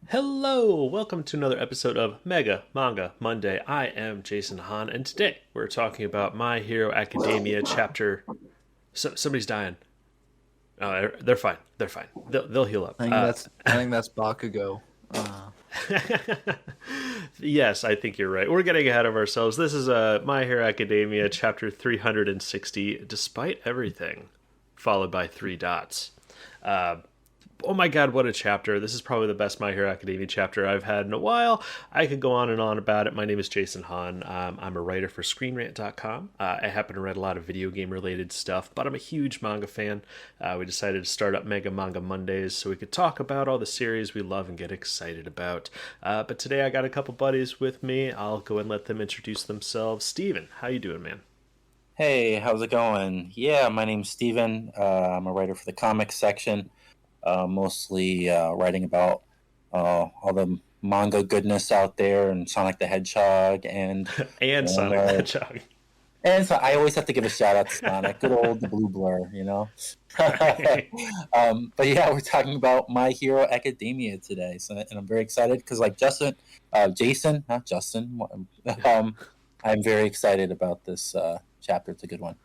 Hello, welcome to another episode of Mega Manga Monday. I am Jason Hahn, and today we're talking about My Hero Academia chapter. Somebody's dying. They're fine. They're fine. They'll heal up. I think that's Bakugo. Yes, I think you're right. We're getting ahead of ourselves. This is My Hero Academia chapter 360. Despite everything, followed by three dots. Uh, oh my god, what a chapter. This is probably the best My Hero Academia chapter I've had in a while. I could go on and on about it. My name is Jason Hahn. I'm a writer for ScreenRant.com. I happen to read a lot of video game related stuff, but I'm a huge manga fan. We decided to start up Mega Manga Mondays so we could talk about all the series we love and get excited about. But today I got a couple buddies with me. I'll go and let them introduce themselves. Steven, how you doing, man? Hey, how's it going? Yeah, my name's Steven. I'm a writer for the comics section, mostly writing about all the manga goodness out there and Sonic the Hedgehog And and, Sonic the uh, Hedgehog. and so I always have to give a shout out to Sonic, good old the Blue Blur, you know. But yeah, we're talking about My Hero Academia today, and I'm very excited because like Jason, not Justin. I'm very excited about this chapter. It's a good one.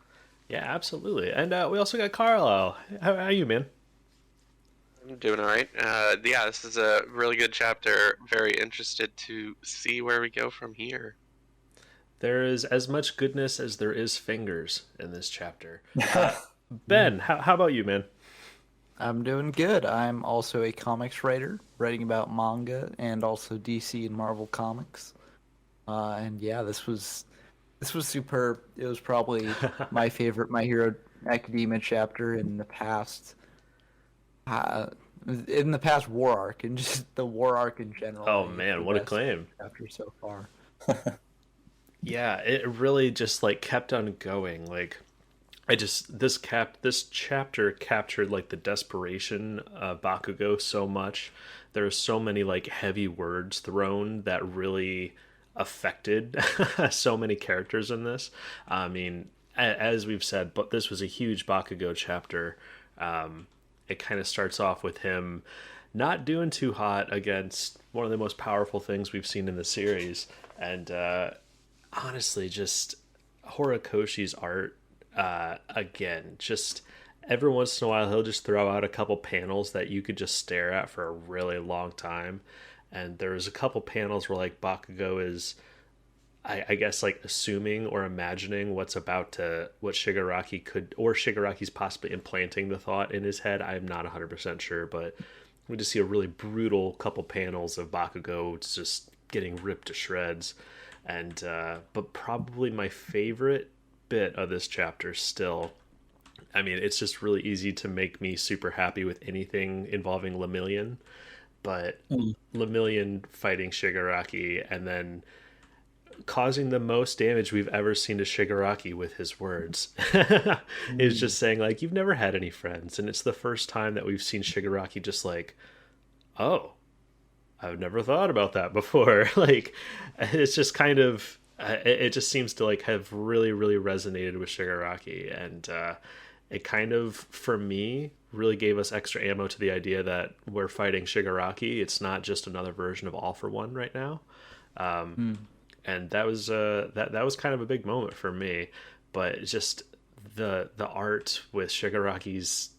Yeah, absolutely. And we also got Carlyle. How are you, man? I'm doing all right. Yeah, this is a really good chapter. Very interested to see where we go from here. There is as much goodness as there is fingers in this chapter. Ben, how about you, man? I'm doing good. I'm also a comics writer, writing about manga and also DC and Marvel comics. And yeah, this was superb. It was probably my favorite My Hero Academia chapter uh, in the past war arc, and just the war arc in general. Oh I think it's man, the what a best claim. chapter so far. Yeah, it really just like kept on going. Like this chapter captured like the desperation of Bakugo so much. There are so many like heavy words thrown that really affected so many characters in this. I mean, as we've said, but this was a huge Bakugo chapter. It kind of starts off with him not doing too hot against one of the most powerful things we've seen in the series, and honestly, just Horikoshi's art again. Just every once in a while, he'll just throw out a couple panels that you could just stare at for a really long time. And there's a couple panels where like Bakugo is, I guess, like assuming or imagining what Shigaraki could, or Shigaraki's possibly implanting the thought in his head. I'm not 100% sure, but we just see a really brutal couple panels of Bakugo just getting ripped to shreds. And but probably my favorite bit of this chapter still, I mean, it's just really easy to make me super happy with anything involving Lemillion, but Lemillion fighting Shigaraki and then causing the most damage we've ever seen to Shigaraki with his words is just saying like, you've never had any friends, and it's the first time that we've seen Shigaraki just like, oh, I've never thought about that before. Like, it's just kind of, it just seems to like have really, really resonated with Shigaraki. And it kind of, for me, really gave us extra ammo to the idea that we're fighting Shigaraki. It's not just another version of All for One right now. And that was that was kind of a big moment for me. But it's just the art with Shigaraki's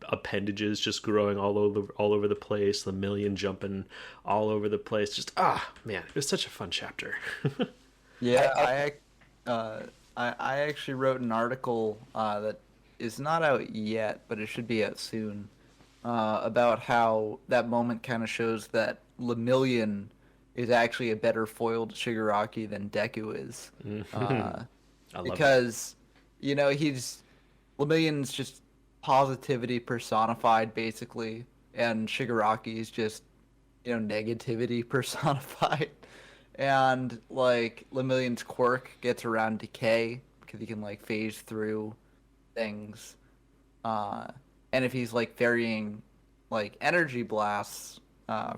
appendages just growing all over the place, the million jumping all over the place. Just man, it was such a fun chapter. Yeah, I actually wrote an article that is not out yet, but it should be out soon, about how that moment kind of shows that Lemillion is actually a better foil to Shigaraki than Deku is. I love Because, he's Lemillion's just positivity personified, basically, and Shigaraki is just, negativity personified. And, like, Lemillion's quirk gets around decay, because he can, like, phase through things. And if he's, like, varying, like, energy blasts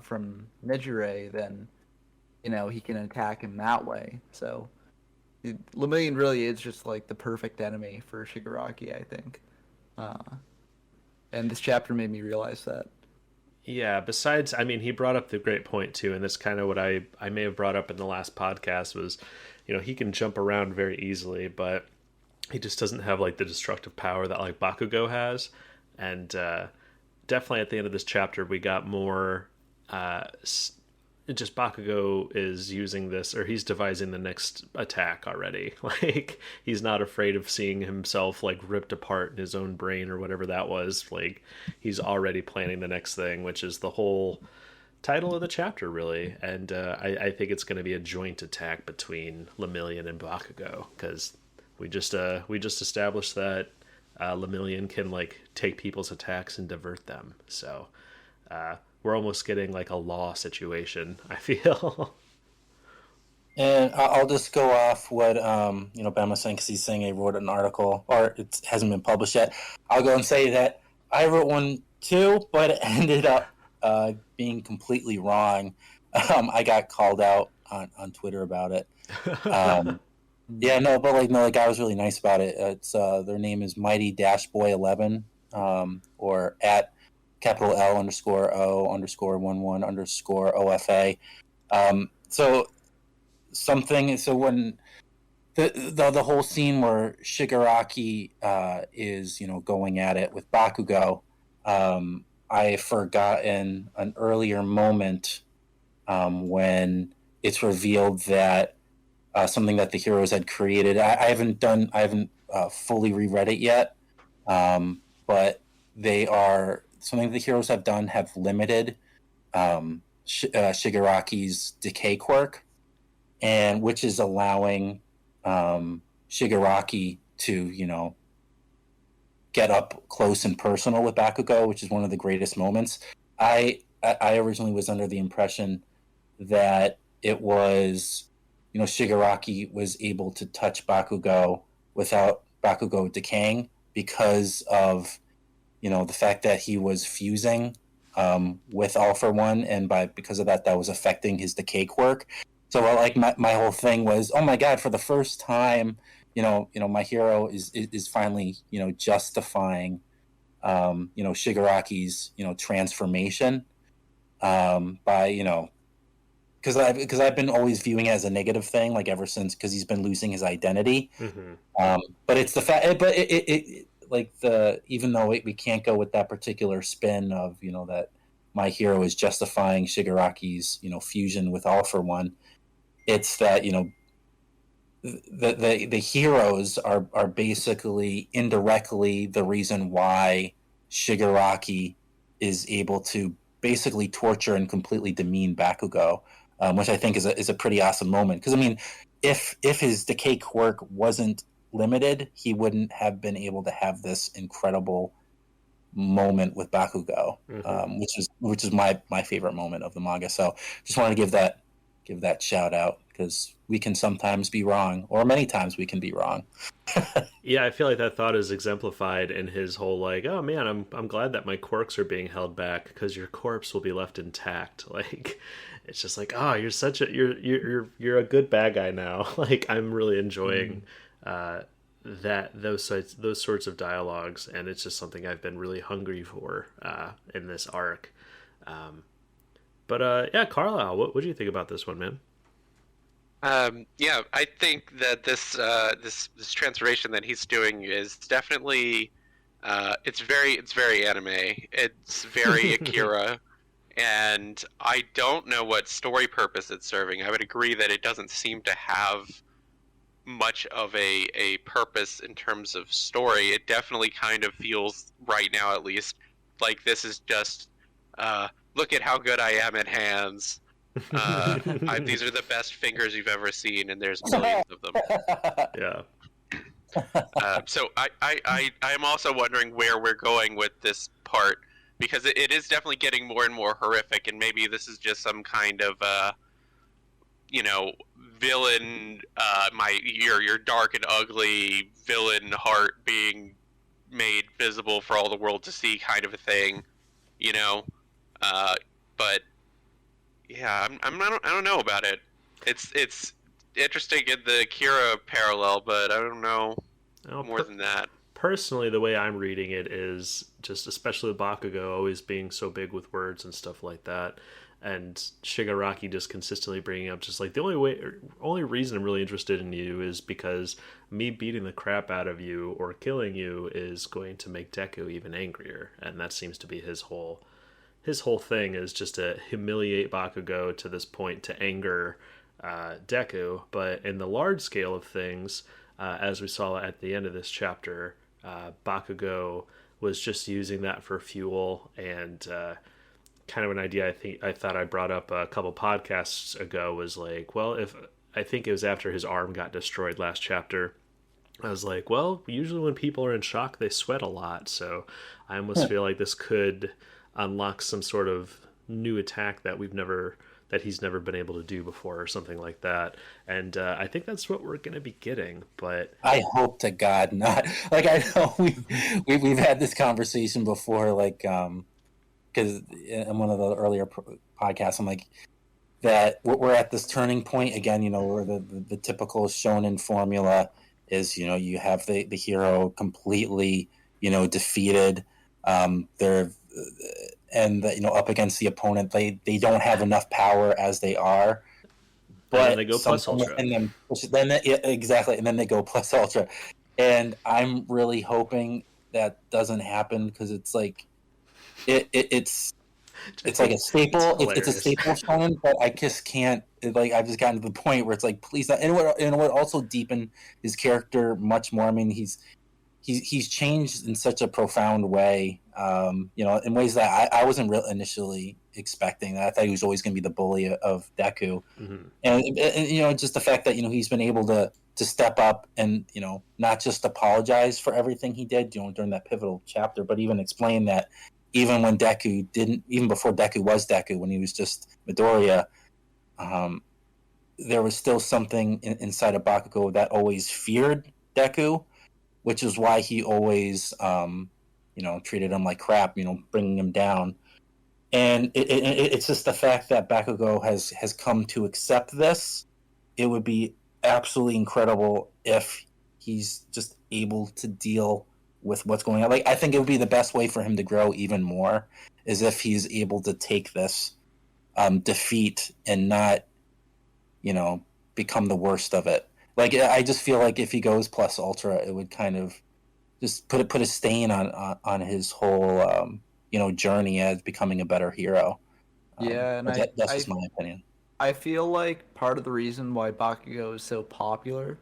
from Nijire, then, he can attack him that way. So, Lemillion really is just, like, the perfect enemy for Shigaraki, I think. And this chapter made me realize that. Yeah, besides, I mean, he brought up the great point too, and that's kind of what I may have brought up in the last podcast was, he can jump around very easily, but he just doesn't have like the destructive power that like Bakugo has. And definitely at the end of this chapter, we got more. Just Bakugo is using this, or he's devising the next attack already. Like he's not afraid of seeing himself like ripped apart in his own brain or whatever that was. Like he's already planning the next thing, which is the whole title of the chapter, really. And I think it's going to be a joint attack between Lemillion and Bakugo because we just established that Lemillion can like take people's attacks and divert them. So we're almost getting like a law situation, I feel. And I'll just go off what Ben was saying because he's saying he wrote an article or it hasn't been published yet. I'll go and say that I wrote one too, but it ended up being completely wrong. I got called out on Twitter about it. Yeah, no, but the guy was really nice about it. It's their name is Mighty Dash Boy 11, or at capital L underscore O underscore 11 underscore OFA. So when the whole scene where Shigaraki is going at it with Bakugo, I forgotten an earlier moment when it's revealed that something that the heroes had created. I haven't fully reread it yet, but something the heroes have done have limited Shigaraki's decay quirk, and which is allowing Shigaraki to get up close and personal with Bakugo, which is one of the greatest moments. I originally was under the impression that it was Shigaraki was able to touch Bakugo without Bakugo decaying because of the fact that he was fusing with All for One, and because of that was affecting his decay quirk. So my whole thing was, oh my god, for the first time, my hero is finally justifying Shigaraki's transformation by because I've been always viewing it as a negative thing, like ever since, because he's been losing his identity. Mm-hmm. But it's the fact, but even though we can't go with that particular spin of that my hero is justifying Shigaraki's fusion with All for One, it's that the heroes are basically indirectly the reason why Shigaraki is able to basically torture and completely demean Bakugo, which I think is a pretty awesome moment. Because I mean, if his decay quirk wasn't limited, he wouldn't have been able to have this incredible moment with Bakugo, Mm-hmm. which is my favorite moment of the manga. So just wanted to give that shout out because we can sometimes be wrong, or many times we can be wrong. Yeah, I feel like that thought is exemplified in his whole like, oh man, I'm glad that my quirks are being held back because your corpse will be left intact. Like, it's just like, oh, you're such a you're a good bad guy now. Like, I'm really enjoying those sorts of dialogues, and it's just something I've been really hungry for in this arc. But yeah, Carlyle, what do you think about this one, man? Yeah, I think that this transformation that he's doing is definitely it's very anime. It's very Akira, and I don't know what story purpose it's serving. I would agree that it doesn't seem to have much of a purpose in terms of story. It definitely kind of feels right now, at least, like this is just look at how good I am at hands. These are the best fingers you've ever seen, and there's millions of them. Yeah. So I am also wondering where we're going with this part, because it is definitely getting more and more horrific, and maybe this is just some kind of villain, your dark and ugly villain heart being made visible for all the world to see, kind of a thing, but. Yeah, I don't know about it. It's interesting in the Kira parallel, but I don't know more than that. personally, the way I'm reading it is just, especially with Bakugo always being so big with words and stuff like that, and Shigaraki just consistently bringing up just like the only reason I'm really interested in you is because me beating the crap out of you or killing you is going to make Deku even angrier, and that seems to be his whole thing is just to humiliate Bakugo to this point to anger Deku. But in the large scale of things, as we saw at the end of this chapter, Bakugo was just using that for fuel and kind of an idea I thought I brought up a couple podcasts ago was like, well, if I think it was after his arm got destroyed last chapter, I was like, well, usually when people are in shock, they sweat a lot. So I almost feel like this could unlock some sort of new attack that he's never been able to do before or something like that. And I think that's what we're going to be getting. But I hope to God not. Like, I know we've had this conversation before, like, because in one of the earlier podcasts, I'm like, that we're at this turning point again, where the typical shonen formula is, you have the hero completely, defeated. They're and up against the opponent, they don't have enough power as they are. But and then they go plus ultra. Exactly, and then they go plus ultra. And I'm really hoping that doesn't happen because it's like it's like a staple. It's a staple shonen, but I just can't. I've just gotten to the point where it's like, please not. And what also deepened his character much more. I mean, he's changed in such a profound way. In ways that I wasn't initially expecting. That I thought he was always going to be the bully of Deku, and just the fact that he's been able to step up and not just apologize for everything he did during that pivotal chapter, but even explain that. Even when Deku didn't, even before Deku was Deku, when he was just Midoriya, there was still something inside of Bakugo that always feared Deku, which is why he always, treated him like crap, bringing him down. And it's just the fact that Bakugo has come to accept this. It would be absolutely incredible if he's just able to deal with what's going on. Like, I think it would be the best way for him to grow even more is if he's able to take this defeat and not, become the worst of it. Like, I just feel like if he goes plus ultra, it would kind of just put a stain on his whole journey as becoming a better hero. Yeah, and that's just my opinion. I feel like part of the reason why Bakugo is so popular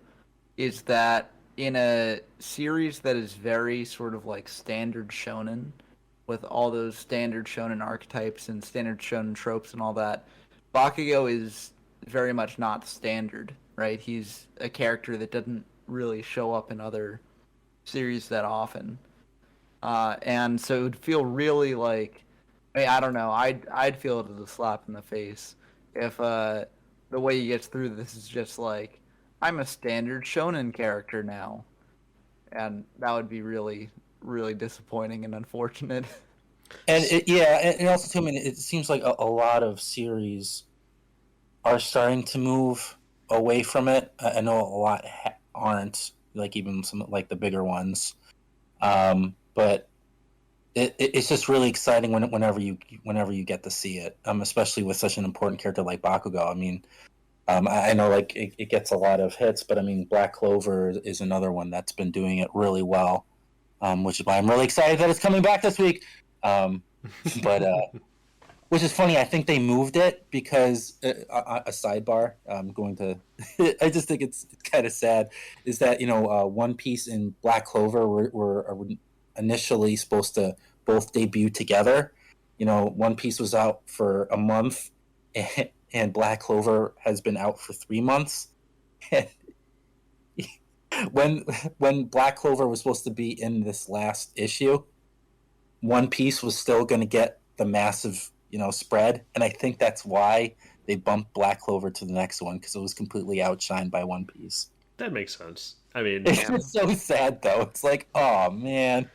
is that in a series that is very sort of like standard shonen, with all those standard shonen archetypes and standard shonen tropes and all that, Bakugo is very much not standard, right? He's a character that doesn't really show up in other series that often. And so it would feel really like, I don't know, I'd feel it as a slap in the face if the way he gets through this is just like, I'm a standard shonen character now. And that would be really, really disappointing and unfortunate. And and also too, I mean, it seems like a lot of series are starting to move away from it. I know a lot aren't, like even some like the bigger ones, but it's just really exciting whenever you get to see it, especially with such an important character like Bakugo. I mean, I know like it gets a lot of hits, but I mean, Black Clover is another one that's been doing it really well, which is why I'm really excited that it's coming back this week. But which is funny, I think they moved it because a sidebar. I'm going to. I just think it's kind of sad. Is that One Piece and Black Clover were initially supposed to both debut together. One Piece was out for a month, and Black Clover has been out for 3 months. when Black Clover was supposed to be in this last issue, One Piece was still going to get the massive spread, and I think that's why they bumped Black Clover to the next one, because it was completely outshined by One Piece. That makes sense. I mean, it's so sad though. It's like, oh man.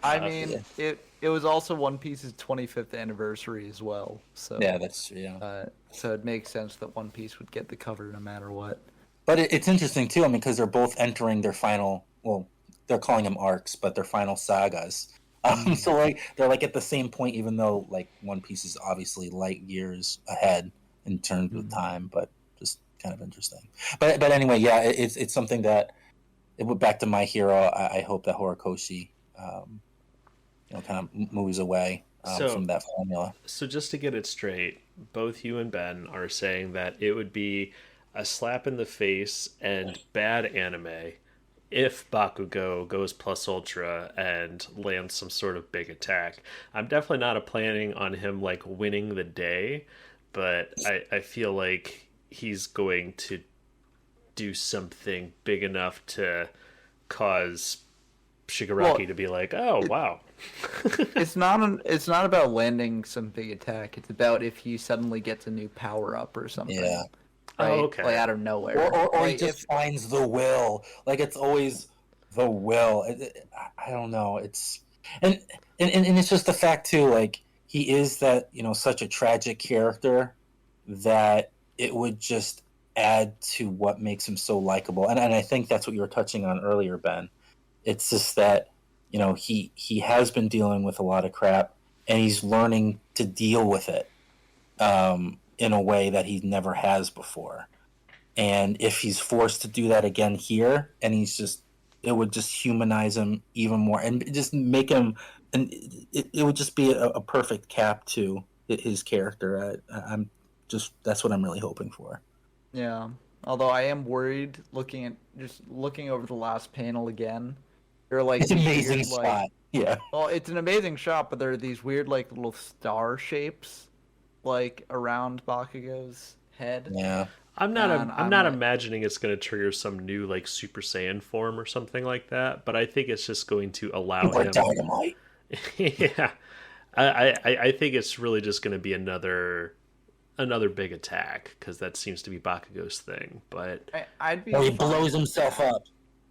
I mean, it was also One Piece's 25th anniversary as well. So yeah, that's true. Yeah. So it makes sense that One Piece would get the cover no matter what. But it's interesting too. I mean, because they're both entering their final. Well, they're calling them arcs, but they're final sagas. So like they're like at the same point, even though like One Piece is obviously light years ahead in terms of time, but just kind of interesting. But anyway, yeah, it's something that it went back to My Hero. I hope that Horikoshi, kind of moves away So from that formula. So just to get it straight, both you and Ben are saying that it would be a slap in the face and bad anime if Bakugo goes plus ultra and lands some sort of big attack. I'm definitely not planning on him like winning the day, but I feel like he's going to do something big enough to cause Shigaraki to be like, "Oh, wow." It's not about landing some big attack. It's about if he suddenly gets a new power up or something. Yeah. Right? Oh, okay. Like out of nowhere. Or he Like, just finds the will. Like it's always the will. I don't know. It's and it's just the fact too. Like he is that such a tragic character that it would just add to what makes him so likable. And I think that's what you were touching on earlier, Ben. It's just that he has been dealing with a lot of crap, and he's learning to deal with it in a way that he never has before. And if he's forced to do that again here, and it would just humanize him even more, and just make him, and it would just be a perfect cap to his character. That's what I'm really hoping for. Yeah. Although I am worried looking over the last panel again. There are like It's an these amazing weird, spot. Yeah. Well, it's an amazing shot, but there are these weird like little star shapes like around Bakugo's head. Yeah. I'm not And I'm not like- imagining it's going to trigger some new like Super Saiyan form or something like that, but I think it's just going to allow Or him. Dynamite. Yeah, I think it's really just going to be another big attack because that seems to be Bakugo's thing. But I'd be Or he fine. blows himself up.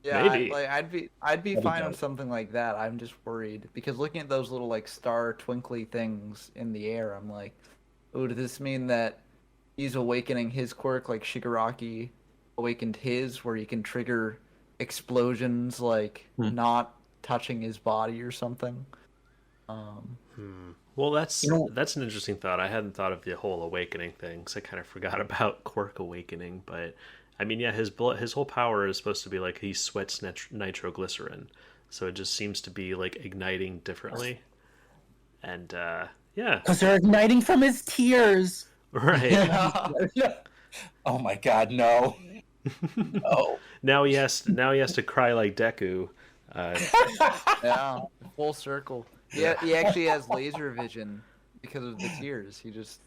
Yeah, Maybe. I'd be That'd be fine dope. with something like that. I'm just worried because looking at those little like star twinkly things in the air, I'm like, oh, does this mean that he's awakening his quirk like Shigaraki awakened his, where he can trigger explosions like not touching his body or something? well, that's an interesting thought. I hadn't thought of the whole awakening thing because I kind of forgot about Quirk awakening. But I mean, yeah, his whole power is supposed to be like he sweats nitroglycerin, so it just seems to be like igniting differently. And yeah, Because they're igniting from his tears. right. Oh my god, no. No. Now he has to cry like Deku. Yeah, full circle. Yeah, he actually has laser vision because of the tears. He just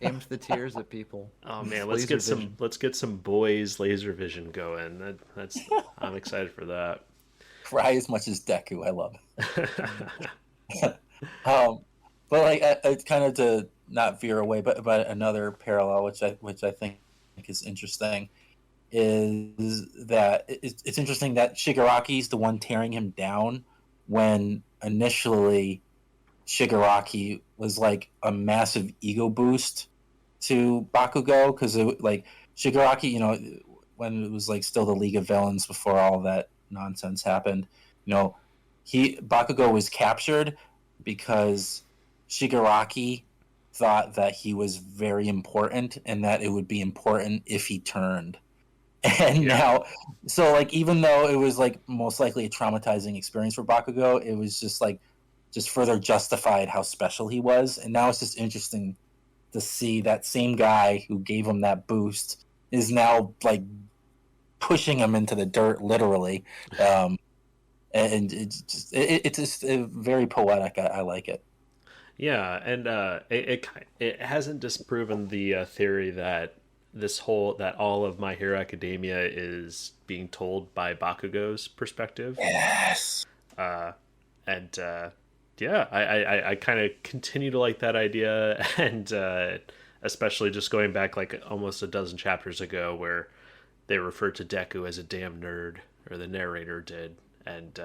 aims the tears at people. Oh man, Laser vision. let's get some boys laser vision going. That's I'm excited for that. Cry as much as Deku. I love it. But like, it's kind of to not veer away, but another parallel, which I think is interesting, is that it's interesting that Shigaraki's the one tearing him down when initially Shigaraki was like a massive ego boost to Bakugo, because like Shigaraki, when it was like still the League of Villains before all that nonsense happened, Bakugo was captured because Shigaraki thought that he was very important and that it would be important if he turned. And now, so like, even though it was like most likely a traumatizing experience for Bakugo, it was just further justified how special he was. And now it's just interesting to see that same guy who gave him that boost is now like pushing him into the dirt, literally. And it's just very poetic. I like it. Yeah, and it hasn't disproven the theory that all of My Hero Academia is being told by Bakugo's perspective. Yes. And yeah, I kind of continue to like that idea, and especially just going back like almost a dozen chapters ago where they referred to Deku as a damn nerd, or the narrator did, and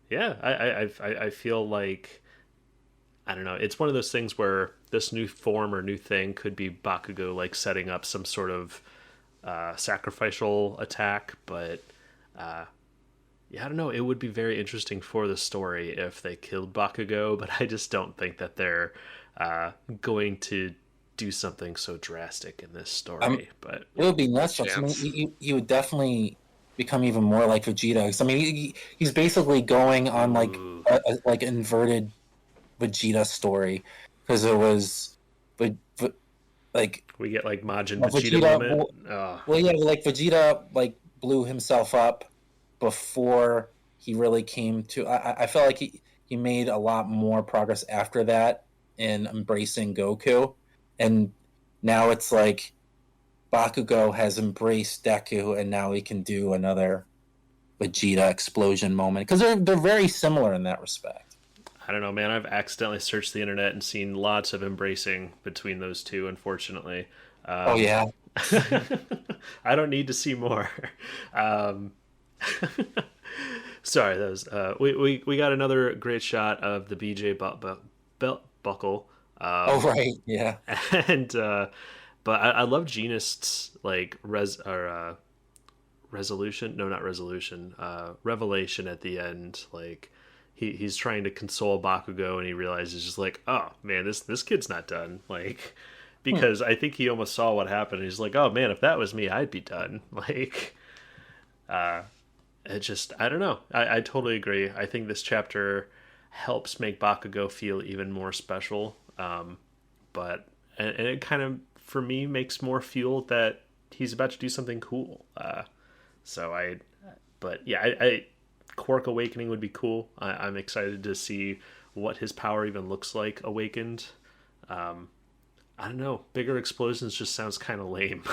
yeah, I feel like, I don't know, it's one of those things where this new form or new thing could be Bakugo like setting up some sort of sacrificial attack, but Yeah, I don't know. It would be very interesting for the story if they killed Bakugo, but I just don't think that they're going to do something so drastic in this Um, story. But it would be nuts. I mean, Chance. you would definitely become even more like Vegeta. 'Cause, I mean, he's basically going on like ooh, like inverted Vegeta story because it was, but like we get like Majin well, Vegeta Vegeta. moment. Oh, Well, yeah, like Vegeta like blew himself up before he really came to. I felt like he made a lot more progress after that in embracing Goku, and now it's like Bakugo has embraced Deku, and now he can do another Vegeta explosion moment because they're very similar in that respect. I don't know, man. I've accidentally searched the internet and seen lots of embracing between those two. Unfortunately, Oh yeah, I don't need to see more. Um, sorry, that was we got another great shot of the BJ belt buckle, oh right, yeah. and but I love Genist's like resolution. No, not resolution. Revelation at the end, like. He's trying to console Bakugo and he realizes just like, oh man, this kid's not done. Like, because I think he almost saw what happened. And he's like, oh man, if that was me, I'd be done. Like, it just, I don't know. I totally agree. I think this chapter helps make Bakugo feel even more special. But, and it kind of, for me, makes more fuel that he's about to do something cool. So but yeah, I Quark awakening would be cool. I'm excited to see what his power even looks like awakened. I don't know. Bigger explosions just sounds kind of lame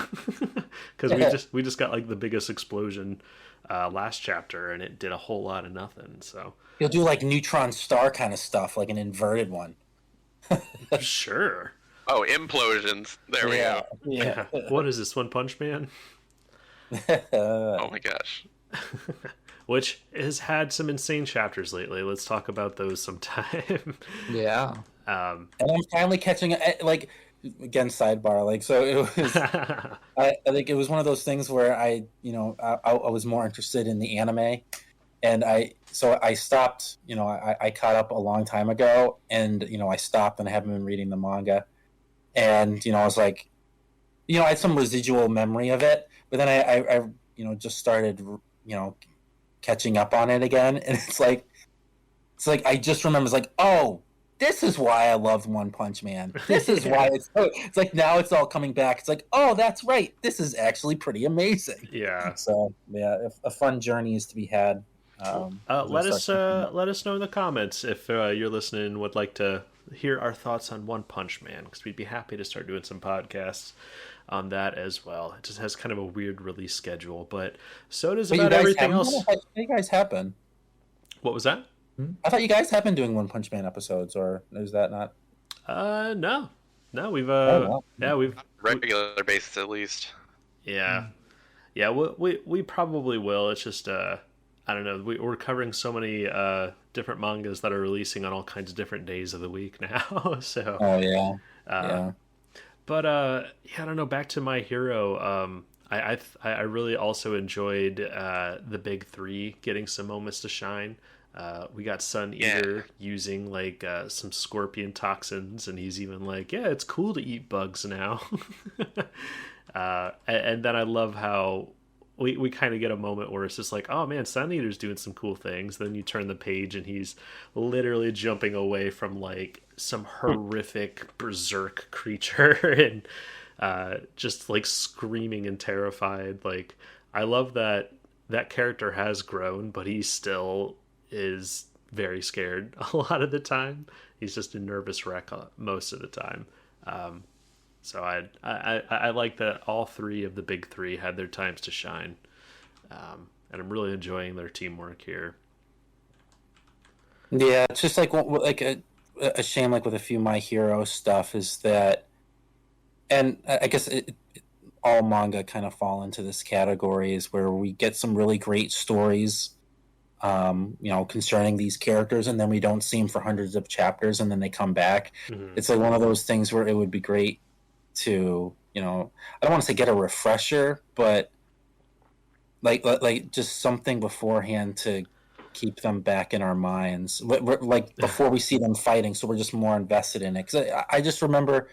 because we just got like the biggest explosion last chapter and it did a whole lot of nothing. So He'll do like neutron star kind of stuff, like an inverted one. sure. Oh, implosions. There we Yeah, go. yeah. What is this, One Punch Man? Oh my gosh. Which has had some insane chapters lately. Let's talk about those sometime. Yeah. And I'm finally catching like again sidebar like so it was I think it was one of those things where I was more interested in the anime and I stopped I caught up a long time ago and I stopped and I haven't been reading the manga and I was like I had some residual memory of it but then I just started catching up on it again and it's like I just remember it's like oh this is why I loved One Punch Man. This is why it's like now it's all coming back. It's like, oh, that's right. This is actually pretty amazing. Yeah. So yeah, a fun journey is to be had. Let us know in the comments if you're listening and would like to hear our thoughts on One Punch Man because we'd be happy to start doing some podcasts on that as well. It just has kind of a weird release schedule, but so does about everything else. You guys have been. What was that? I thought you guys have been doing One Punch Man episodes, or is that not? No, we've wow. yeah, we've Regular basis at least. yeah. Yeah, we probably will. It's just I don't know. We're covering so many different mangas that are releasing on all kinds of different days of the week now. So Oh yeah. Yeah. But yeah, I don't know. Back to My Hero. I really also enjoyed the big three getting some moments to shine. We got Sun Eater using like some scorpion toxins, and he's even like, yeah, it's cool to eat bugs now. And then I love how we kind of get a moment where it's just like, oh man, Sun Eater's doing some cool things. Then you turn the page and he's literally jumping away from like some horrific berserk creature and just like screaming and terrified. Like I love that character has grown, but he still is very scared a lot of the time. He's just a nervous wreck most of the time. So I like that all three of the big three had their times to shine, and I'm really enjoying their teamwork here. Yeah, it's just like a shame, like with a few My Hero stuff, is that, and I guess all manga kind of fall into this category, is where we get some really great stories, concerning these characters, and then we don't see them for hundreds of chapters, and then they come back. Mm-hmm. It's like one of those things where it would be great to, I don't want to say get a refresher, but like just something beforehand to keep them back in our minds, like before we see them fighting, so we're just more invested in it. Because I just remember,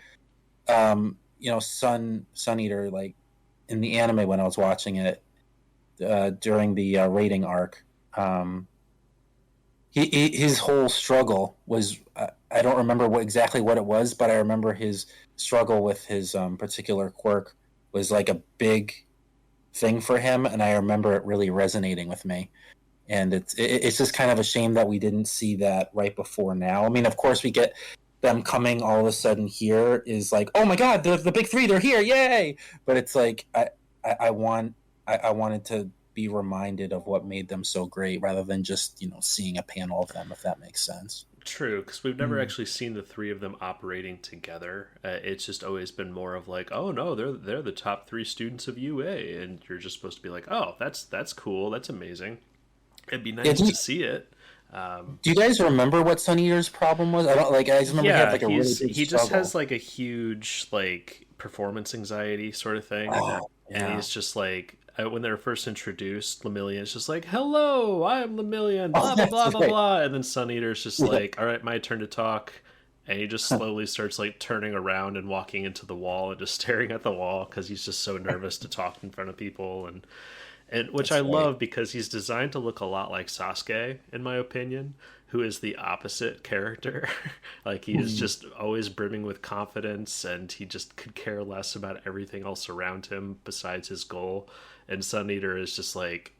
Sun Eater, like in the anime when I was watching it during the raiding arc. His whole struggle was I don't remember exactly what it was, but I remember his struggle with his particular quirk was like a big thing for him, and I remember it really resonating with me. And it's just kind of a shame that we didn't see that right before now. I mean, of course, we get them coming all of a sudden here is like, oh my god, the big three, they're here, yay! But it's like I wanted to be reminded of what made them so great rather than just seeing a panel of them, if that makes sense. True, because we've never actually seen the three of them operating together. It's just always been more of like, oh no, they're the top three students of UA, and you're just supposed to be like, oh, that's cool, that's amazing. It'd be nice to see it. Do you guys remember what Sun Eater's problem was? I don't like. I just remember he had like a really big he struggle. just has like a huge like performance anxiety sort of thing, and he's just like when they're first introduced, Lemillion's just like, "Hello, I'm Lemillion," blah blah blah blah blah, and then Sun Eater's just like, "All right, my turn to talk," and he just slowly starts like turning around and walking into the wall and just staring at the wall because he's just so nervous to talk in front of people and which I love because he's designed to look a lot like Sasuke, in my opinion, who is the opposite character. Like he is just always brimming with confidence, and he just could care less about everything else around him besides his goal. And Sun Eater is just like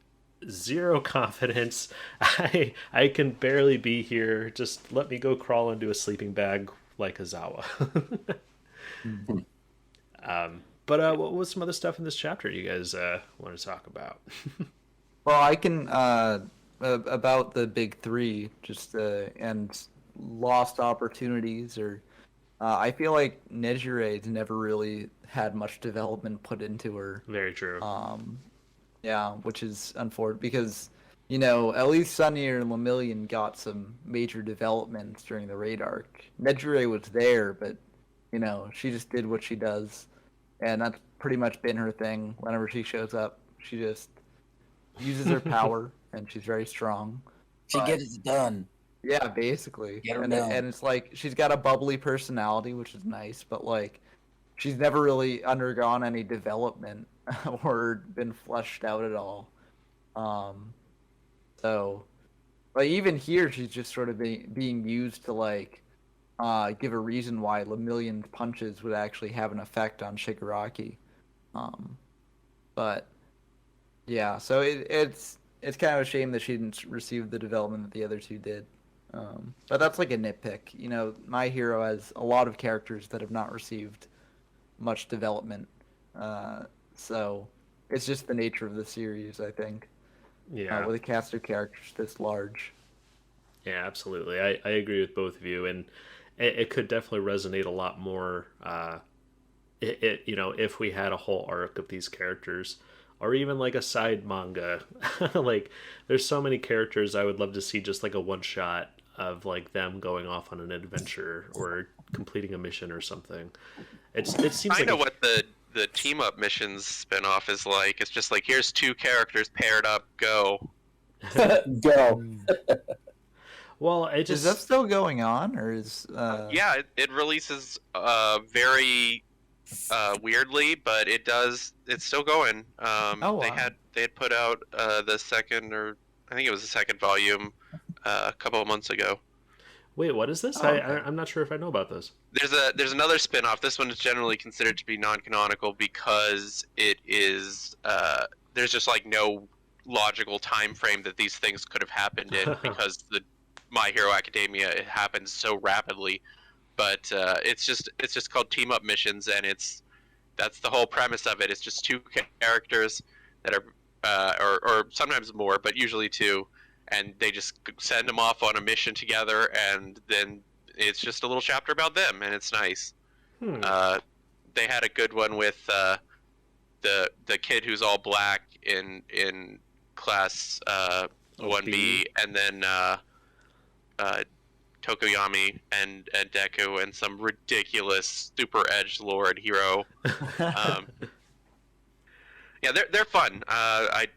zero confidence. I can barely be here. Just let me go crawl into a sleeping bag like Azawa. But what was some other stuff in this chapter you guys want to talk about? Well, I can about the big three, just and lost opportunities, or I feel like Nejire's never really had much development put into her. Very true. Yeah, which is unfortunate because at least Sunny and Lemillion got some major developments during the raid arc. Nejire was there, but she just did what she does. And that's pretty much been her thing. Whenever she shows up, she just uses her power, and she's very strong. She gets it done. Yeah, basically. Get her and done. and it's like she's got a bubbly personality, which is nice, but like she's never really undergone any development or been fleshed out at all. So, like even here, she's just sort of being used to like give a reason why Lemillion's punches would actually have an effect on Shigaraki. But yeah, so it's kind of a shame that she didn't receive the development that the other two did. But that's like a nitpick. My Hero has a lot of characters that have not received much development. So it's just the nature of the series, I think. Yeah. With a cast of characters this large. Yeah, absolutely. I agree with both of you, and it could definitely resonate a lot more if we had a whole arc of these characters, or even like a side manga. Like there's so many characters I would love to see just like a one shot of like them going off on an adventure or completing a mission or something. It seems I like know what the team up missions spinoff is like. It's just like, here's two characters paired up, go. Go. Well, it Is just that still going on, or is? Yeah, it releases very weirdly, but it's still going. Wow. They had put out the second, or I think it was the second volume a couple of months ago. Wait, what is this? Oh, okay. I'm not sure if I know about this. There's another spin-off. This one is generally considered to be non-canonical because it is there's just like no logical time frame that these things could have happened in because the My Hero Academia, it happens so rapidly. But it's just called Team Up Missions, and that's the whole premise of it. It's just two characters that are or sometimes more, but usually two, and they just send them off on a mission together, and then it's just a little chapter about them, and it's nice. They had a good one with the kid who's all black in class 1B, and then Tokoyami and Deku and some ridiculous super edgelord hero. Yeah, they're fun. I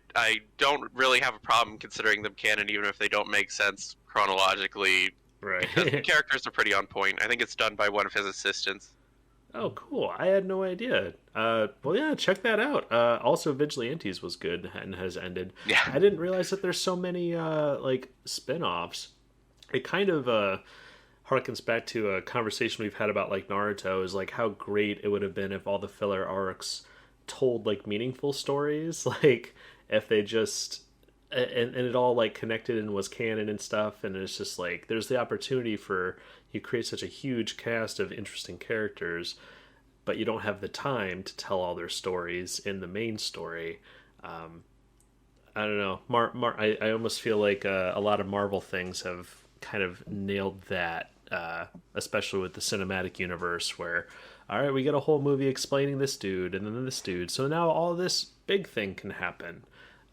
don't really have a problem considering them canon, even if they don't make sense chronologically, because the Right. characters are pretty on point. I think it's done by one of his assistants. Oh, cool. I had no idea. Well, yeah, check that out. Also, Vigilantes was good and has ended. Yeah, I didn't realize that there's so many, like, spin offs. It kind of, harkens back to a conversation we've had about, like, Naruto, is, like, how great it would have been if all the filler arcs told, like, meaningful stories. Like, if they just. And it all, like, connected and was canon and stuff. And it's just, like, there's the opportunity for. You create such a huge cast of interesting characters, but you don't have the time to tell all their stories in the main story. I don't know. I almost feel like a lot of Marvel things have kind of nailed that, especially with the cinematic universe, where, all right, we get a whole movie explaining this dude and then this dude. So now all this big thing can happen.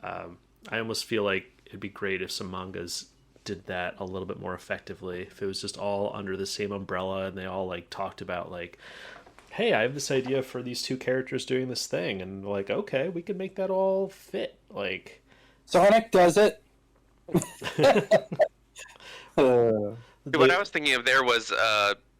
I almost feel like it'd be great if some mangas did that a little bit more effectively. If it was just all under the same umbrella and they all like talked about like, hey, I have this idea for these two characters doing this thing, and like, okay, we can make that all fit. Like, Sonic does it. what I was thinking of there was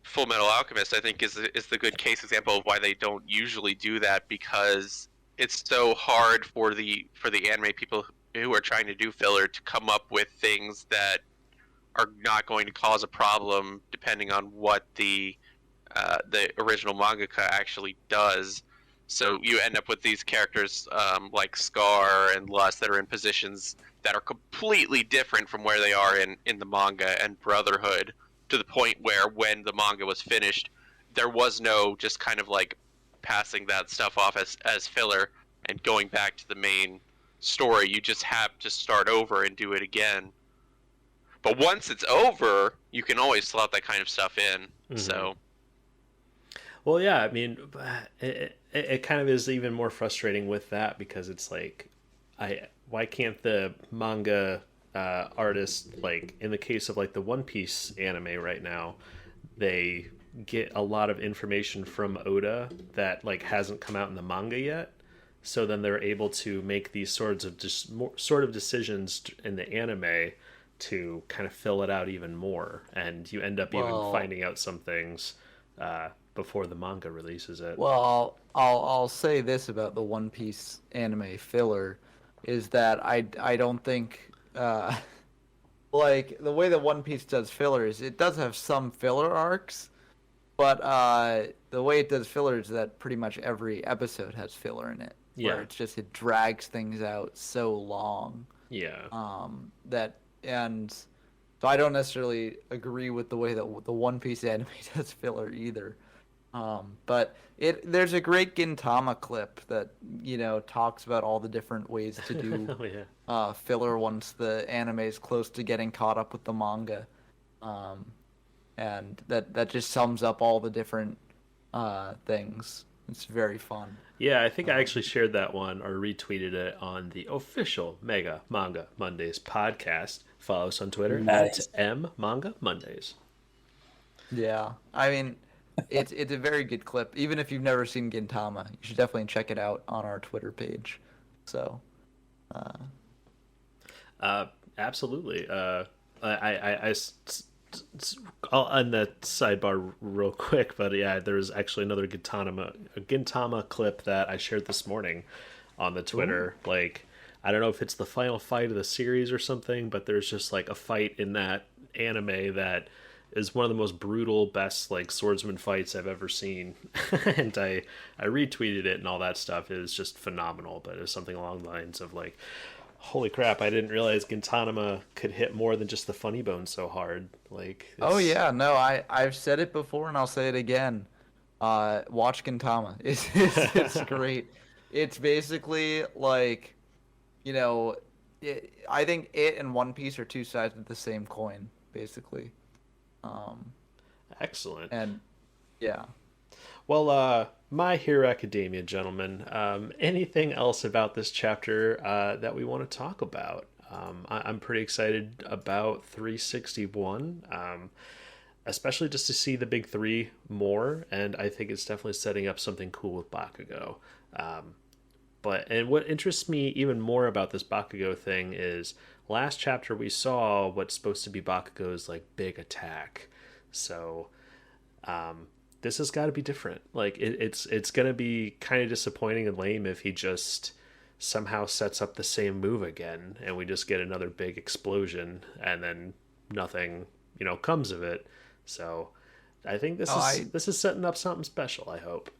Full Metal Alchemist. I think is the good case example of why they don't usually do that, because it's so hard for the anime people who are trying to do filler to come up with things that are not going to cause a problem depending on what the original mangaka actually does. So you end up with these characters like Scar and Lust that are in positions that are completely different from where they are in the manga, and Brotherhood, to the point where when the manga was finished, there was no just kind of like passing that stuff off as filler and going back to the main story. You just have to start over and do it again. But once it's over, you can always slot that kind of stuff in. mm-hmm. So, well, yeah, I mean, it kind of is even more frustrating with that, because it's like, why can't the manga artist, like in the case of like the One Piece anime right now, they get a lot of information from Oda that like hasn't come out in the manga yet. So then they're able to make these sorts of just sort of decisions in the anime to kind of fill it out even more, and you end up even finding out some things before the manga releases it. Well, I'll say this about the One Piece anime filler, is that I don't think like the way that One Piece does filler is it does have some filler arcs, but the way it does filler is that pretty much every episode has filler in it. Yeah. Where it's just it drags things out so long. Yeah. And so I don't necessarily agree with the way that the One Piece anime does filler either. But there's a great Gintama clip that talks about all the different ways to do Oh, yeah. filler once the anime is close to getting caught up with the manga, and that just sums up all the different things. It's very fun. Yeah, I think I actually shared that one or retweeted it on the official Mega Manga Mondays podcast. Follow us on Twitter Nice. at Manga Mondays. Yeah, I mean, it's a very good clip. Even if you've never seen Gintama, you should definitely check it out on our Twitter page. So, Absolutely. I'll end that sidebar real quick, but yeah, there's actually another Gintama clip that I shared this morning on the Twitter. Ooh. Like, I don't know if it's the final fight of the series or something, but there's just like a fight in that anime that is one of the most brutal, best like swordsman fights I've ever seen. And I retweeted it and all that stuff. It was just phenomenal, but it was something along the lines of like, holy crap, I didn't realize Gintama could hit more than just the funny bone so hard. Like, oh yeah, no, I've said it before and I'll say it again. Watch Gintama. It's great. It's basically like, I think it and One Piece are two sides of the same coin, basically. Excellent. And yeah. Well, My Hero Academia, gentlemen. Anything else about this chapter that we want to talk about? I'm pretty excited about 361, especially just to see the big three more, and I think it's definitely setting up something cool with Bakugo. And what interests me even more about this Bakugo thing is last chapter we saw what's supposed to be Bakugo's like big attack. So this has got to be different. Like it's gonna be kind of disappointing and lame if he just somehow sets up the same move again and we just get another big explosion and then nothing comes of it. So I think this is setting up something special. I hope.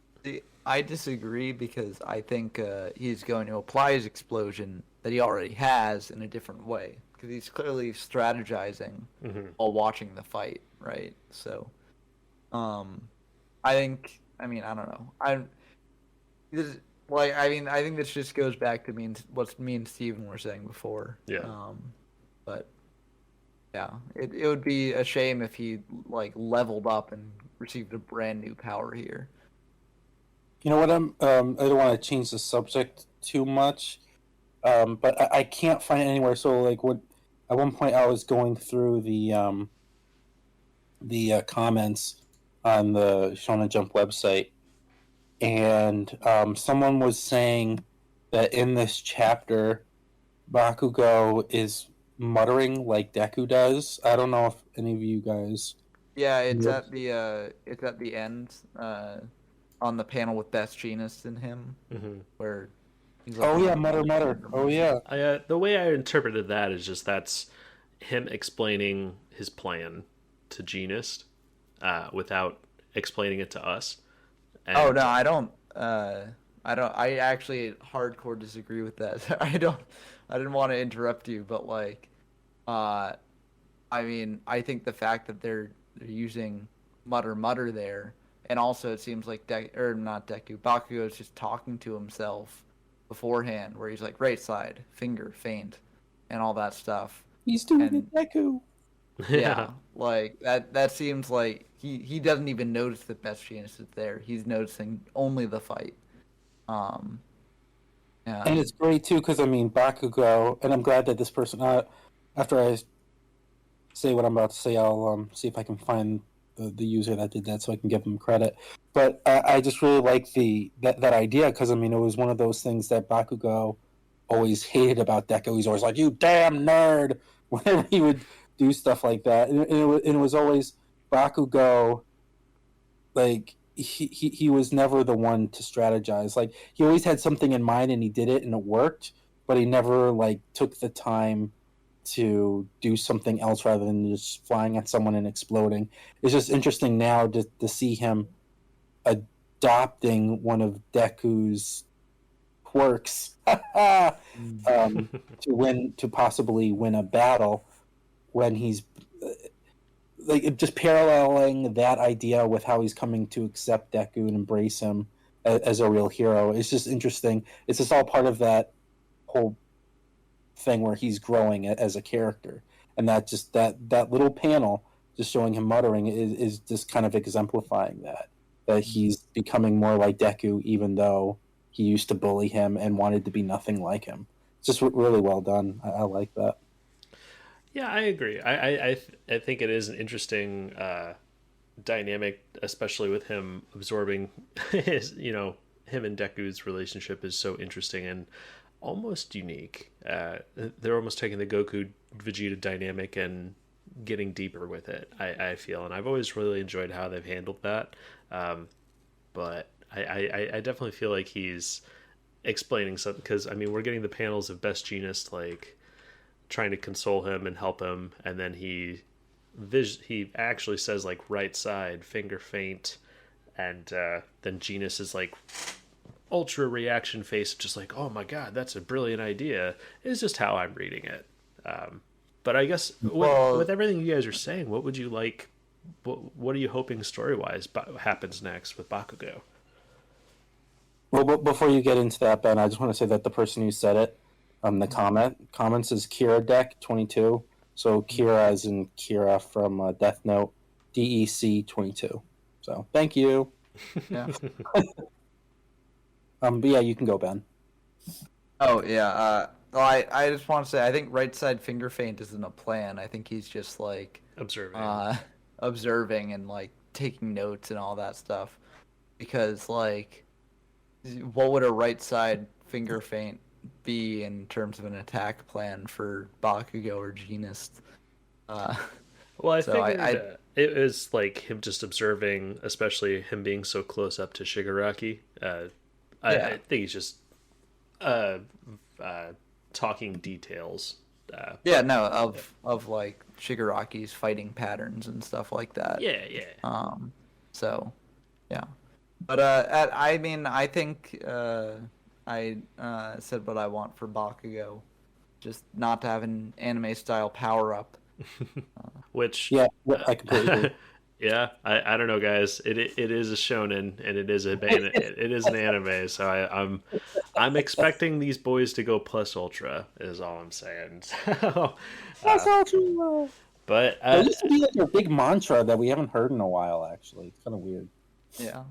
I disagree because I think he's going to apply his explosion that he already has in a different way because he's clearly strategizing while watching the fight, right? So, I think. I mean, I don't know. I think this just goes back to what me and Steven were saying before. Yeah. But yeah, it would be a shame if he like leveled up and received a brand new power here. You know what? I don't want to change the subject too much, but I can't find it anywhere. So like, at one point I was going through the comments on the Shonen Jump website, and someone was saying that in this chapter, Bakugo is muttering like Deku does. I don't know if any of you guys. Yeah, it's at the end. On the panel with Best Jeanist and him, where he's like, oh yeah, mutter. Oh yeah. The way I interpreted that is just that's him explaining his plan to Genist without explaining it to us. And... Oh no, I don't. I actually hardcore disagree with that. I didn't want to interrupt you, but like, I mean, I think the fact that they're using mutter there. And also, it seems like Bakugo is just talking to himself beforehand, where he's like, right side, finger, feint, and all that stuff. He's doing the Deku. Yeah, like that seems like he doesn't even notice that Best Jeanist is there. He's noticing only the fight. Yeah. And it's great, too, because, I mean, Bakugo, and I'm glad that this person, after I say what I'm about to say, I'll see if I can find the user that did that so I can give them credit. But I just really like that idea because, I mean, it was one of those things that Bakugo always hated about Deku. He's always like, you damn nerd, whenever he would do stuff like that. And it was always Bakugo, like, he was never the one to strategize. Like, he always had something in mind and he did it and it worked, but he never, like, took the time to do something else rather than just flying at someone and exploding. It's just interesting now to see him adopting one of Deku's quirks to possibly win a battle when he's like just paralleling that idea with how he's coming to accept Deku and embrace him as a real hero. It's just interesting. It's just all part of that whole thing where he's growing as a character, and that little panel just showing him muttering is just kind of exemplifying that he's becoming more like Deku, even though he used to bully him and wanted to be nothing like him. It's just really well done. I like that. Yeah, I agree. I think it is an interesting dynamic, especially with him absorbing his, him and Deku's relationship is so interesting and almost unique. They're almost taking the Goku Vegeta dynamic and getting deeper with it, I feel, and I've always really enjoyed how they've handled that. But I definitely feel like he's explaining something, because I mean we're getting the panels of Best Jeanist like trying to console him and help him, and then he actually says like right side, finger feint, and then Jeanist is like ultra reaction face, just like, oh my god, that's a brilliant idea, is just how I'm reading it. But I guess with everything you guys are saying, what would you like, what are you hoping story-wise happens next with Bakugo? Well, before you get into that, Ben, I just want to say that the person who said it, the comments is Kira Deck 22. So Kira as in Kira from Death Note, DEC 22. So thank you. Yeah. But yeah, you can go, Ben. Oh yeah. I just want to say I think right side finger feint isn't a plan. I think he's just like observing and like taking notes and all that stuff. Because like, what would a right side finger faint be in terms of an attack plan for Bakugo or Genist. Well, I So figured it was like him just observing, especially him being so close up to Shigaraki. I think he's just uh, talking details. yeah, no, of like Shigaraki's fighting patterns and stuff like that. Yeah, yeah. So, yeah. But I mean, I think I said what I want for Bakugo, just not to have an anime style power up. Which Yeah, I completely agree. yeah, I don't know, guys. It is a shonen and it is it is an anime, so I'm expecting these boys to go plus ultra. Is all I'm saying. So, That's all true. but There used to be like a big mantra that we haven't heard in a while. Actually, it's kind of weird. Yeah.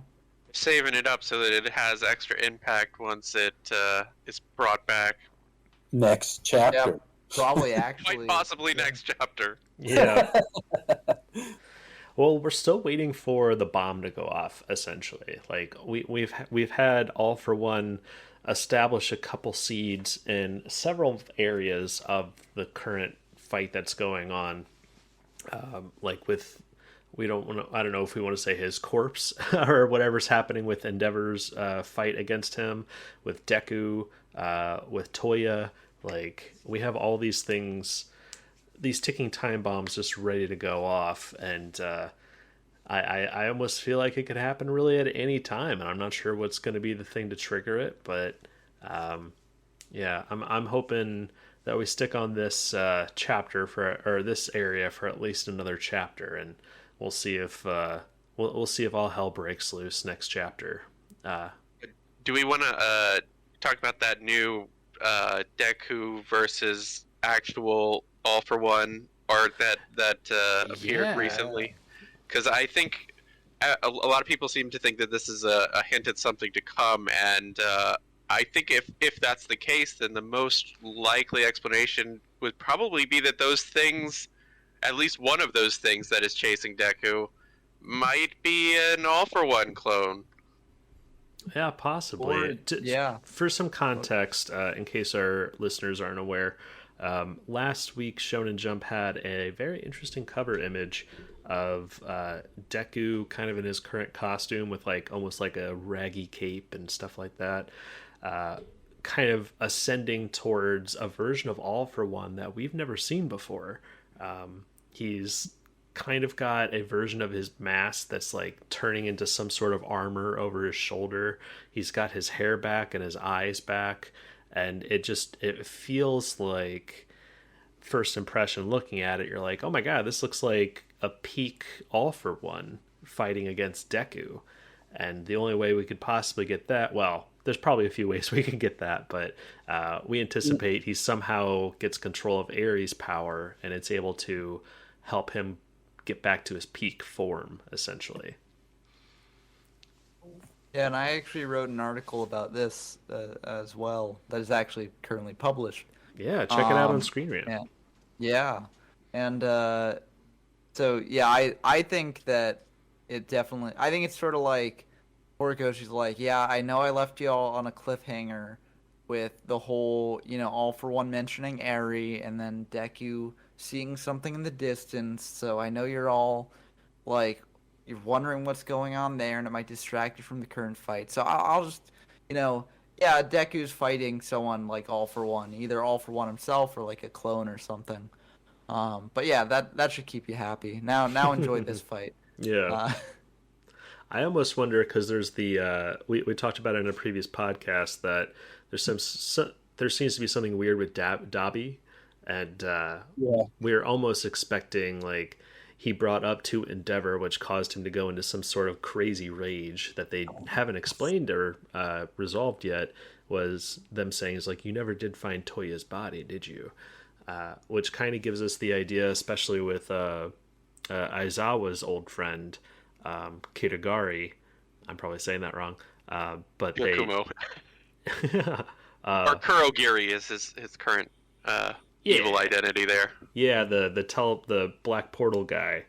Saving it up so that it has extra impact once it is brought back. Next chapter. Probably actually. Quite possibly next chapter. yeah. Well, we're still waiting for the bomb to go off. Essentially, like we've had All for One establish a couple seeds in several areas of the current fight that's going on. Like with we don't want to, I don't know if we want to say his corpse or whatever's happening with Endeavor's fight against him, with Deku, with Toya. Like we have all these things, these ticking time bombs just ready to go off, and I almost feel like it could happen really at any time, and I'm not sure what's going to be the thing to trigger it, but yeah, I'm hoping that we stick on this chapter or this area for at least another chapter, and we'll see if we'll see if all hell breaks loose next chapter. Do we want to talk about that new Deku versus actual All for One art that appeared recently? Because I think a lot of people seem to think that this is a hint at something to come, and I think if that's the case, then the most likely explanation would probably be that those things, at least one of those things that is chasing Deku, might be an All for One clone. Yeah, possibly. Yeah. For some context, in case our listeners aren't aware, last week Shonen Jump had a very interesting cover image of Deku kind of in his current costume with like almost like a raggy cape and stuff like that, kind of ascending towards a version of All for One that we've never seen before. He's kind of got a version of his mask that's like turning into some sort of armor over his shoulder. He's got his hair back and his eyes back, and it feels like, first impression looking at it, you're like, oh my god, this looks like a peak All for One fighting against Deku. And the only way we could possibly get that, well, there's probably a few ways we can get that, but we anticipate he somehow gets control of Ares' power and it's able to help him get back to his peak form, essentially. Yeah, and I actually wrote an article about this as well that is actually currently published. Yeah, check it out on Screen Rant. Yeah. And so yeah, I think that it definitely, I think it's sort of like Horikoshi's like, yeah, I know I left you all on a cliffhanger with the whole, All for One mentioning Eri and then Deku seeing something in the distance, so I know you're all like, you're wondering what's going on there and it might distract you from the current fight. So I'll just, yeah, Deku's fighting someone like All for One, either All for One himself or like a clone or something. But yeah, that should keep you happy. Now enjoy this fight. Yeah. I almost wonder, because there's the we talked about it in a previous podcast that there seems to be something weird with Dabi, and we're almost expecting, like, he brought up to Endeavor, which caused him to go into some sort of crazy rage that they haven't explained or resolved yet, was them saying, is like, you never did find Toya's body, did you? Which kind of gives us the idea, especially with Aizawa's old friend, Kitagari. I'm probably saying that wrong. But Yakumo. Or Kurogiri is his current evil identity there. Yeah, the black portal guy.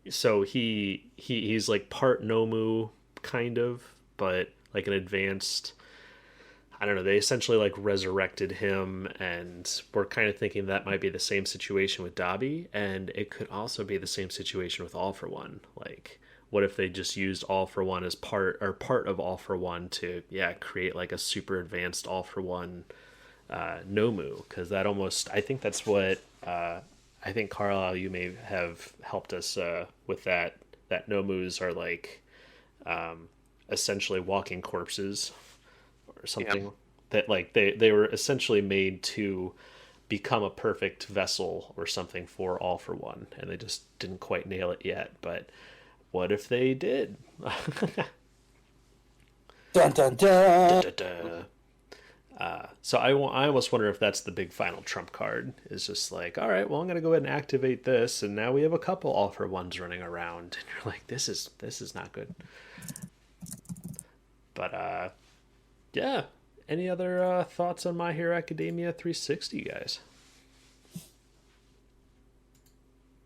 So he's like part Nomu, kind of, but like an advanced I don't know, they essentially like resurrected him, and we're kind of thinking that might be the same situation with Dobby, and it could also be the same situation with All for One. Like, what if they just used All for One as part of All for One to create like a super advanced All for One Nomu? Because that almost, I think that's what I think Carlyle, you may have helped us with that. That Nomus are like essentially walking corpses or something. Yep. That like they were essentially made to become a perfect vessel or something for All for One, and they just didn't quite nail it yet. But what if they did? Dun dun dun. Da-da-da. So I almost wonder if that's the big final trump card. Is just like, all right, well, I'm gonna go ahead and activate this, and now we have a couple All for Ones running around, and you're like, this is not good. But yeah. Any other thoughts on My Hero Academia 360, guys?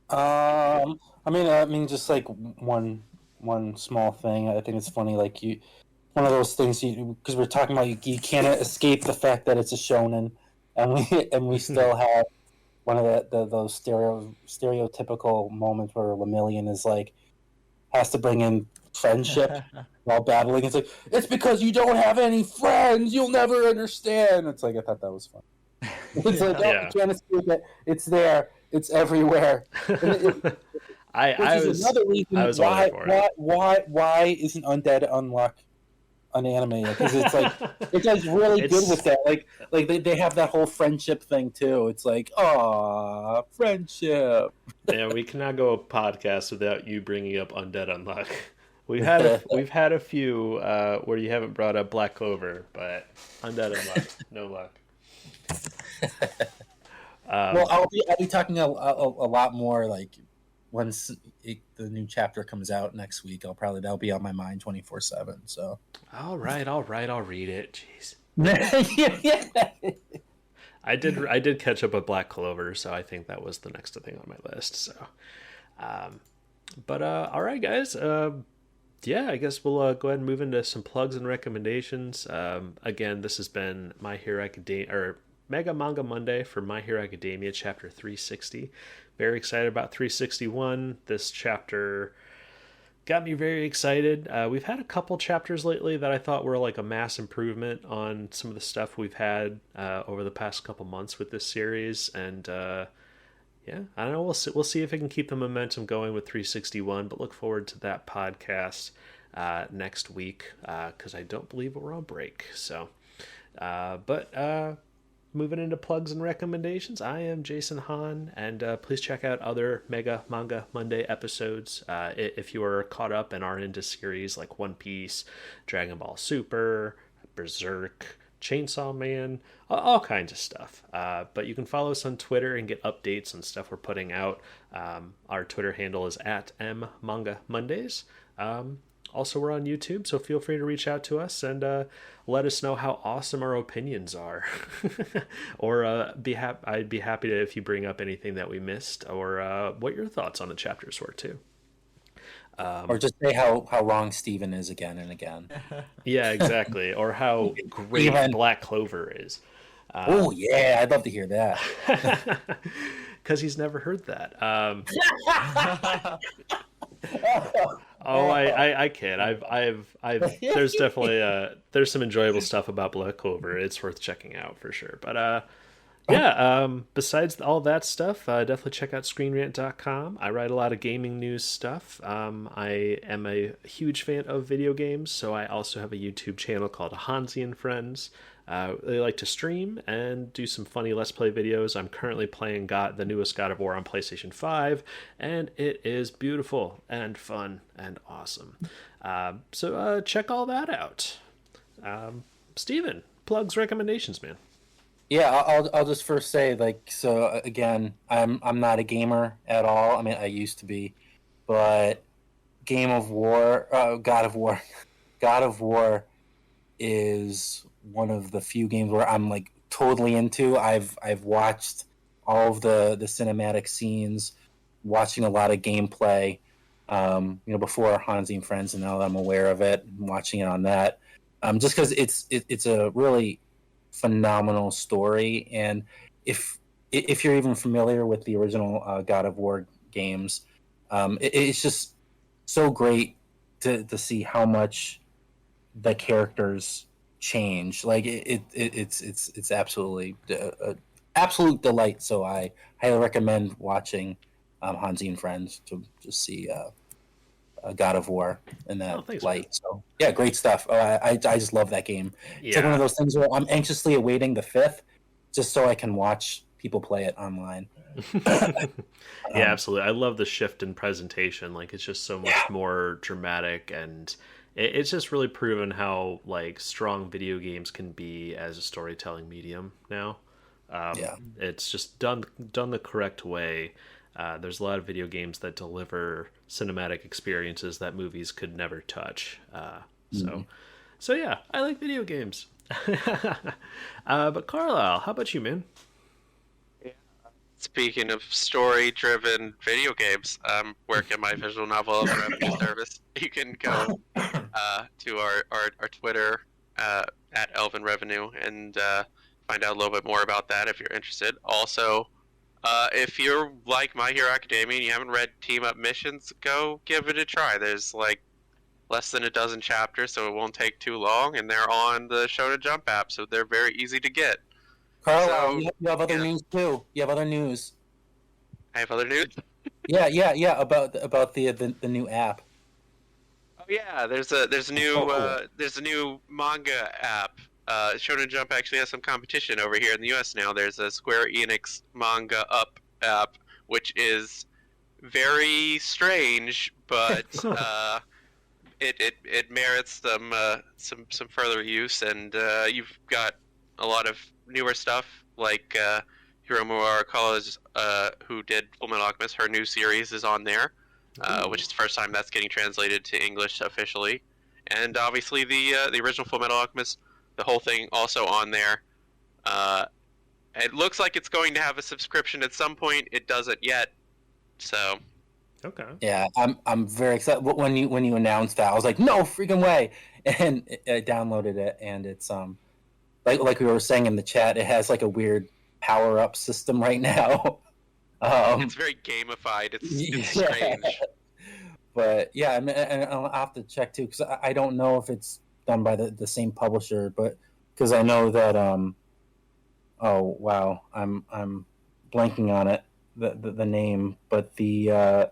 I mean, just like one small thing. I think it's funny, like one of those things because we're talking about you can't escape the fact that it's a shonen, and we still have one of those stereotypical moments where Lemillion is like has to bring in friendship while battling. It's like, it's because you don't have any friends. You'll never understand. It's like, I thought that was fun. It's like, oh, you can't escape it. It's there. It's everywhere. I was another reason all for it. why isn't Undead Unluck an anime? Because it's like it does really good with that. Like they have that whole friendship thing too. It's like, aw, friendship. Yeah, we cannot go a podcast without you bringing up Undead Unluck. We've had a few where you haven't brought up Black Clover, but Undead Unluck, no luck. Well, I'll be talking a lot more like once the new chapter comes out next week. That'll be on my mind 24/7. So. All right, I'll read it. Jeez. Yeah. I did catch up with Black Clover, so I think that was the next thing on my list. So, but all right, guys. Yeah, I guess we'll go ahead and move into some plugs and recommendations. Again, this has been My Hero Academia, or Mega Manga Monday for My Hero Academia chapter 360. Very excited about 361. This chapter got me very excited. We've had a couple chapters lately that I thought were like a mass improvement on some of the stuff we've had over the past couple months with this series, and yeah, I don't know. We'll see if it can keep the momentum going with 361, but look forward to that podcast next week because I don't believe we're on break. So, but moving into plugs and recommendations, I am Jason Hahn, and please check out other Mega Manga Monday episodes if you are caught up and are into series like One Piece, Dragon Ball Super, Berserk, Chainsaw Man, all kinds of stuff. But you can follow us on Twitter and get updates on stuff we're putting out. Our Twitter handle is @MMangaMondays. Also, we're on YouTube, so feel free to reach out to us and let us know how awesome our opinions are. Or I'd be happy to if you bring up anything that we missed, or what your thoughts on the chapters were too. Or just say how wrong Steven is again and again. Yeah, exactly. Or how great Black Clover is. Oh, yeah. I'd love to hear that. Because he's never heard that. I kid. I've there's definitely there's some enjoyable stuff about Black Clover. It's worth checking out for sure. But yeah, besides all that stuff, definitely check out ScreenRant.com. I write a lot of gaming news stuff. I am a huge fan of video games, so I also have a YouTube channel called Honzy and Friends. They like to stream and do some funny Let's Play videos. I'm currently playing the newest God of War on PlayStation 5, and it is beautiful and fun and awesome. So check all that out. Steven, plugs, recommendations, man. Yeah, I'll just first say, like, so again, I'm not a gamer at all. I mean, I used to be, but God of War is one of the few games where I'm like totally into. I've watched all of the cinematic scenes, watching a lot of gameplay, before Honzy and Friends, and now that I'm aware of it, I'm watching it on that. just because it's a really phenomenal story, and if you're even familiar with the original God of War games, it's just so great to see how much the characters change. Like it's absolutely a absolute delight. So I highly recommend watching Honzy and Friends to just see God of War in Oh, that thanks, man. light. So yeah, great stuff. I just love that game. It's like one Yeah. of those things where I'm anxiously awaiting the fifth, just so I can watch people play it online. Yeah, absolutely. I love the shift in presentation. Like, it's just so much Yeah. more dramatic, and it's just really proven how like strong video games can be as a storytelling medium now. Yeah. It's just done the correct way. There's a lot of video games that deliver cinematic experiences that movies could never touch. So, so yeah, I like video games. But Carlisle, how about you, man? Speaking of story-driven video games, I'm working my visual novel Elven Revenue service. You can go to our Twitter at Elven Revenue and find out a little bit more about that if you're interested. Also, if you're like My Hero Academia and you haven't read Team Up Missions, go give it a try. There's like less than a dozen chapters, so it won't take too long, and they're on the Shonen Jump app, so they're very easy to get. Carlisle, So, you have other yeah. news too. You have other news. I have other news. Yeah. About the new app. Oh yeah, there's a new there's a new manga app. Shonen Jump actually has some competition over here in the U.S. now. There's a Square Enix Manga Up app, which is very strange, but it merits some further use. And you've got a lot of newer stuff like Hiromu Arakawa's who did Fullmetal Alchemist. Her new series is on there. Which is the first time that's getting translated to English officially, and obviously the original Fullmetal Alchemist, the whole thing also on there. It looks like it's going to have a subscription at some point. It doesn't yet, so Okay. Yeah, I'm very excited. When you announced that, I was like, no freaking way! And I downloaded it, and it's like we were saying in the chat, it has like a weird power up system right now. it's very gamified. It's Yeah. strange. But yeah, I mean, and I'll have to check too because I don't know if it's done by the same publisher, but because I know that oh wow, I'm blanking on it the name, but the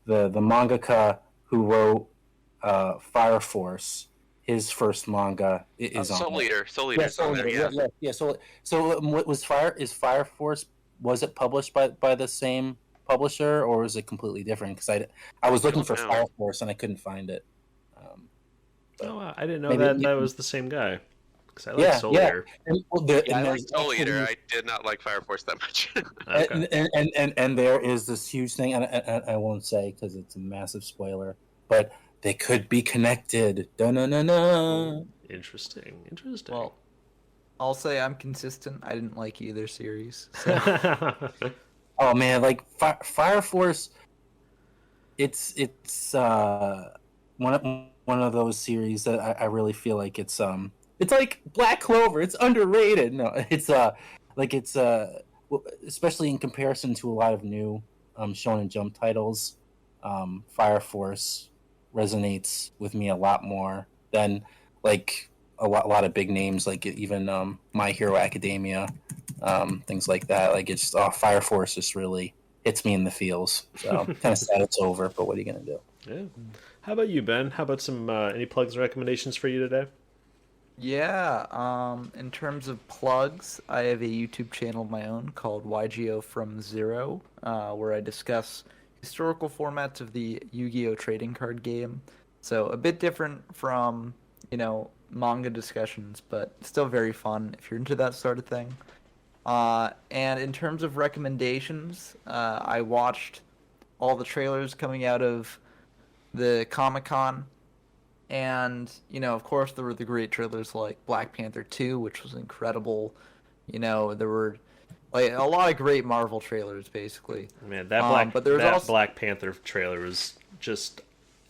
mangaka who wrote Fire Force, his first manga is on Soul it. Eater. Soul Yeah, Eater's on there. Yeah. So what was Fire Force? Was it published by the same publisher, or was it completely different? Because I was looking for know. Fire Force and I couldn't find it. But Oh, wow. I didn't know maybe- that was the same guy. Because I like Yeah, Soul yeah. Eater. And, well, Yeah, I like there's Soul Eater. actually- I did not like Fire Force that much. Okay. and there is this huge thing, and I won't say because it's a massive spoiler, but they could be connected. Da-na-na-na. Interesting. Well, I'll say I'm consistent. I didn't like either series. So. Oh man, like Fire Force, it's one of those series that I really feel like it's like Black Clover. It's underrated. No, it's especially in comparison to a lot of new Shonen Jump titles, Fire Force resonates with me a lot more than like a lot of big names like even My Hero Academia, things like that. Like it's Fire Force just really hits me in the feels. So kind of sad it's over, but what are you gonna do? Yeah. How about you, Ben? How about some any plugs and recommendations for you today? Yeah, in terms of plugs, I have a YouTube channel of my own called YGO From Zero, where I discuss historical formats of the Yu-Gi-Oh! Trading card game. So a bit different from, manga discussions, but still very fun if you're into that sort of thing. And in terms of recommendations, I watched all the trailers coming out of the Comic-Con. And, of course, there were the great trailers like Black Panther 2, which was incredible. There were like a lot of great Marvel trailers, basically. Man, that but there was also... Black Panther trailer was just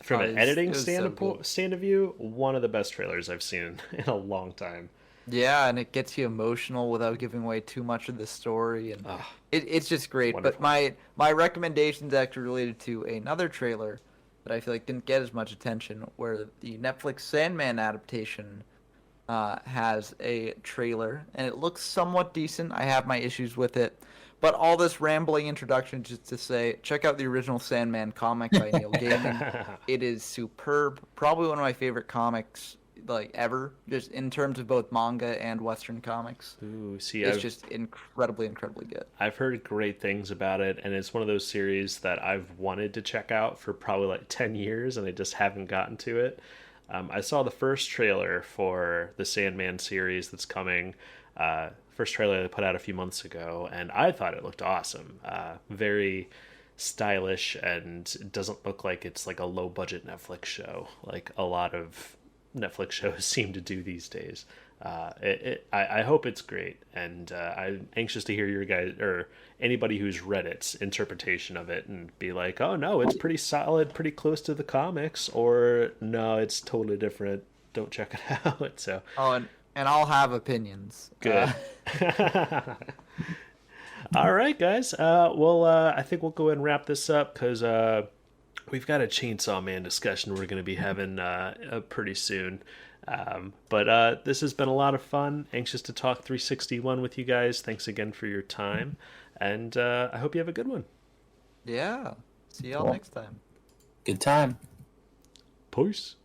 From an editing it was so good. stand of view, one of the best trailers I've seen in a long time. Yeah, and it gets you emotional without giving away too much of the story, and Oh, it's just great. But wonderful. my recommendation is actually related to another trailer that I feel like didn't get as much attention, where the Netflix Sandman adaptation has a trailer, and it looks somewhat decent. I have my issues with it, but all this rambling introduction just to say, check out the original Sandman comic by Neil Gaiman. It is superb. Probably one of my favorite comics like ever, just in terms of both manga and Western comics. Ooh, see, It's just incredibly, incredibly good. I've heard great things about it, and it's one of those series that I've wanted to check out for probably like 10 years, and I just haven't gotten to it. I saw the first trailer for the Sandman series that's coming. First trailer they put out a few months ago, and I thought it looked awesome. Very stylish, and it doesn't look like it's like a low budget Netflix show, like a lot of Netflix shows seem to do these days. I hope it's great, and I'm anxious to hear your guys or anybody who's read its interpretation of it and be like, oh no, it's pretty solid, pretty close to the comics, or no, it's totally different. Don't check it out. So Oh, and I'll have opinions. good. All right, guys. I think we'll go ahead and wrap this up because we've got a Chainsaw Man discussion we're going to be having pretty soon. But this has been a lot of fun. Anxious to talk 361 with you guys. Thanks again for your time. And I hope you have a good one. Yeah. See y'all next time. Good time. Peace.